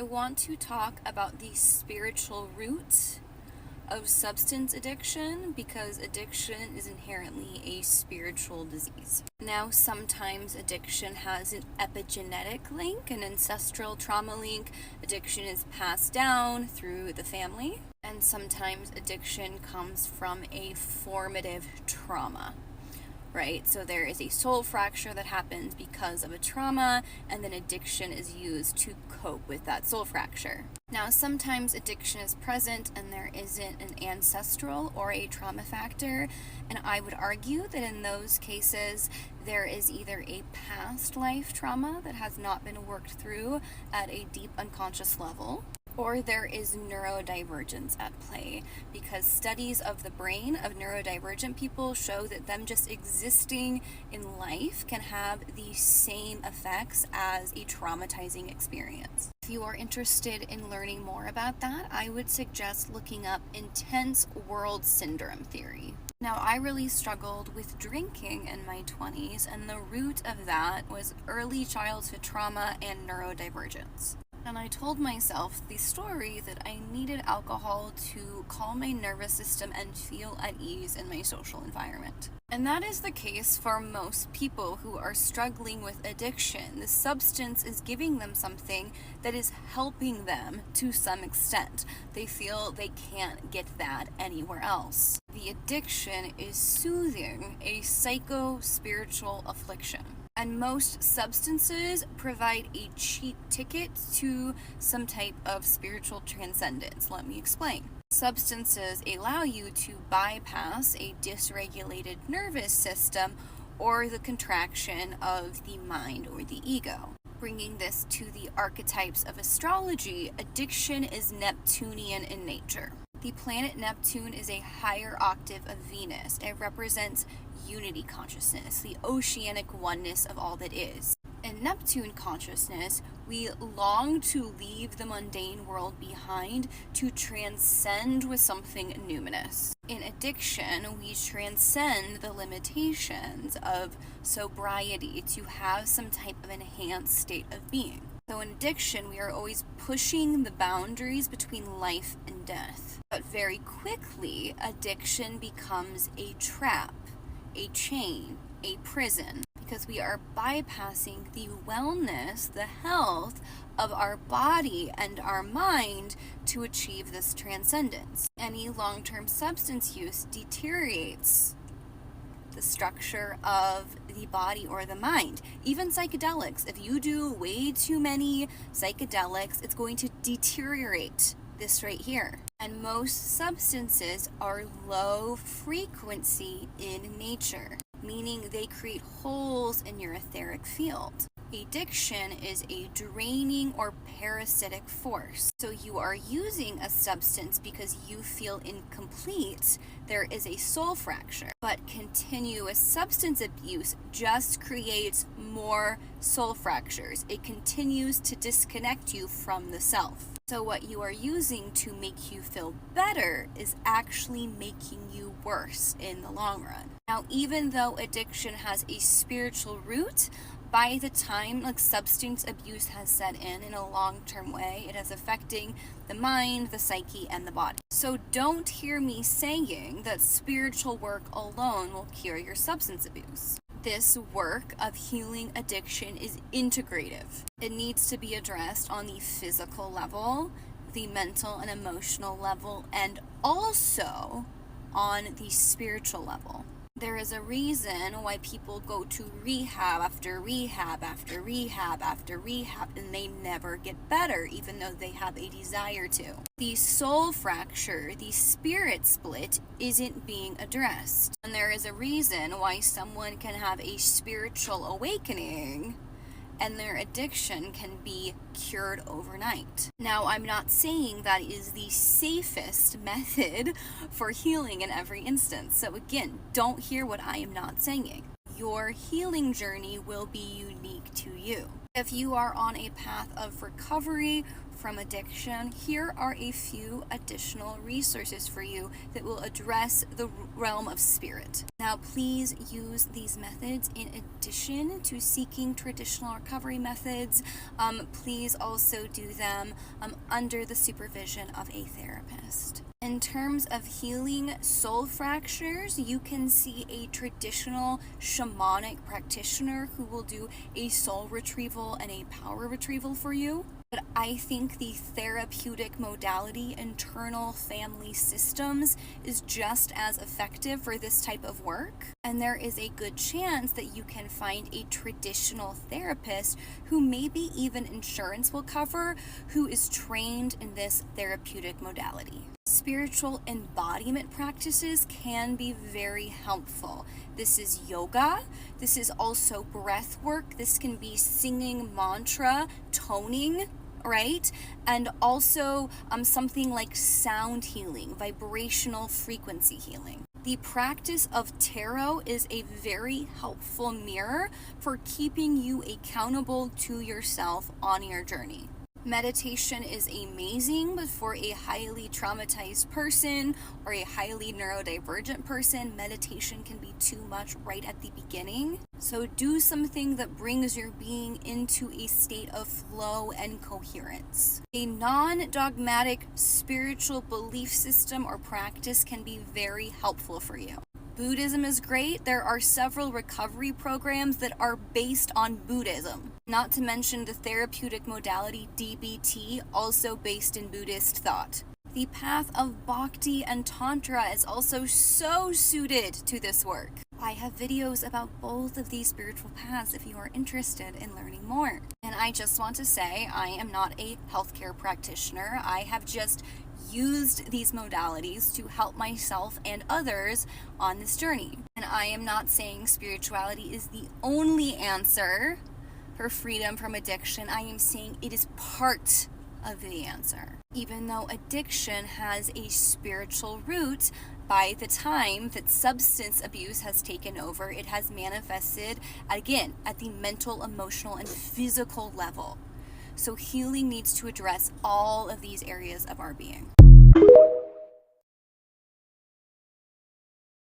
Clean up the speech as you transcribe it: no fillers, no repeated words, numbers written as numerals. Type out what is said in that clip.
I want to talk about the spiritual root of substance addiction because addiction is inherently a spiritual disease. Now, sometimes addiction has an epigenetic link, an ancestral trauma link. Addiction is passed down through the family, and sometimes addiction comes from a formative trauma. Right? So there is a soul fracture that happens because of a trauma, and then addiction is used to cope with that soul fracture. Now, sometimes addiction is present and there isn't an ancestral or a trauma factor, and I would argue that in those cases, there is either a past life trauma that has not been worked through at a deep unconscious level, or there is neurodivergence at play, because studies of the brain of neurodivergent people show that them just existing in life can have the same effects as a traumatizing experience. If you are interested in learning more about that, I would suggest looking up intense world syndrome theory. Now, I really struggled with drinking in my 20s, and the root of that was early childhood trauma and neurodivergence. And I told myself the story that I needed alcohol to calm my nervous system and feel at ease in my social environment. And that is the case for most people who are struggling with addiction. The substance is giving them something that is helping them to some extent. They feel they can't get that anywhere else. The addiction is soothing a psycho-spiritual affliction. And most substances provide a cheap ticket to some type of spiritual transcendence. Let me explain. Substances allow you to bypass a dysregulated nervous system or the contraction of the mind or the ego. Bringing this to the archetypes of astrology, addiction is Neptunian in nature. The planet Neptune is a higher octave of Venus. It represents unity consciousness, the oceanic oneness of all that is. In Neptune consciousness, we long to leave the mundane world behind to transcend with something numinous. In addiction, we transcend the limitations of sobriety to have some type of enhanced state of being. So in addiction, we are always pushing the boundaries between life and death. But very quickly, addiction becomes a trap, a chain, a prison, because we are bypassing the wellness, the health of our body and our mind to achieve this transcendence. Any long-term substance use deteriorates the structure of the body or the mind. Even psychedelics, if you do way too many psychedelics, it's going to deteriorate this right here. And most substances are low frequency in nature, meaning they create holes in your etheric field. Addiction is a draining or parasitic force. So you are using a substance because you feel incomplete. There is a soul fracture. But continuous substance abuse just creates more soul fractures. It continues to disconnect you from the self. So what you are using to make you feel better is actually making you worse in the long run. Now, even though addiction has a spiritual root, by the time substance abuse has set in a long-term way, it is affecting the mind, the psyche, and the body. So don't hear me saying that spiritual work alone will cure your substance abuse. This work of healing addiction is integrative. It needs to be addressed on the physical level, the mental and emotional level, and also on the spiritual level. There is a reason why people go to rehab after rehab after rehab after rehab, and they never get better, even though they have a desire to. The soul fracture, the spirit split, isn't being addressed. And there is a reason why someone can have a spiritual awakening and their addiction can be cured overnight. Now, I'm not saying that is the safest method for healing in every instance. So again, don't hear what I am not saying. Your healing journey will be unique to you. If you are on a path of recovery from addiction, here are a few additional resources for you that will address the realm of spirit. Now, please use these methods in addition to seeking traditional recovery methods. Please also do them under the supervision of a therapist. In terms of healing soul fractures, you can see a traditional shamanic practitioner who will do a soul retrieval and a power retrieval for you. But I think the therapeutic modality, internal family systems, is just as effective for this type of work. And there is a good chance that you can find a traditional therapist who maybe even insurance will cover, who is trained in this therapeutic modality. Spiritual embodiment practices can be very helpful. This is yoga. This is also breath work. This can be singing mantra, toning, right? And also something like sound healing, vibrational frequency healing. The practice of tarot is a very helpful mirror for keeping you accountable to yourself on your journey. Meditation is amazing, but for a highly traumatized person or a highly neurodivergent person, meditation can be too much right at the beginning. So do something that brings your being into a state of flow and coherence. A non-dogmatic spiritual belief system or practice can be very helpful for you. Buddhism is great. There are several recovery programs that are based on Buddhism. Not to mention the therapeutic modality DBT, also based in Buddhist thought. The path of Bhakti and Tantra is also so suited to this work. I have videos about both of these spiritual paths if you are interested in learning more. And I just want to say, I am not a healthcare practitioner. I have just used these modalities to help myself and others on this journey. And I am not saying spirituality is the only answer for freedom from addiction. I am saying it is part of the answer. Even though addiction has a spiritual root, by the time that substance abuse has taken over, it has manifested, again, at the mental, emotional, and physical level. So healing needs to address all of these areas of our being.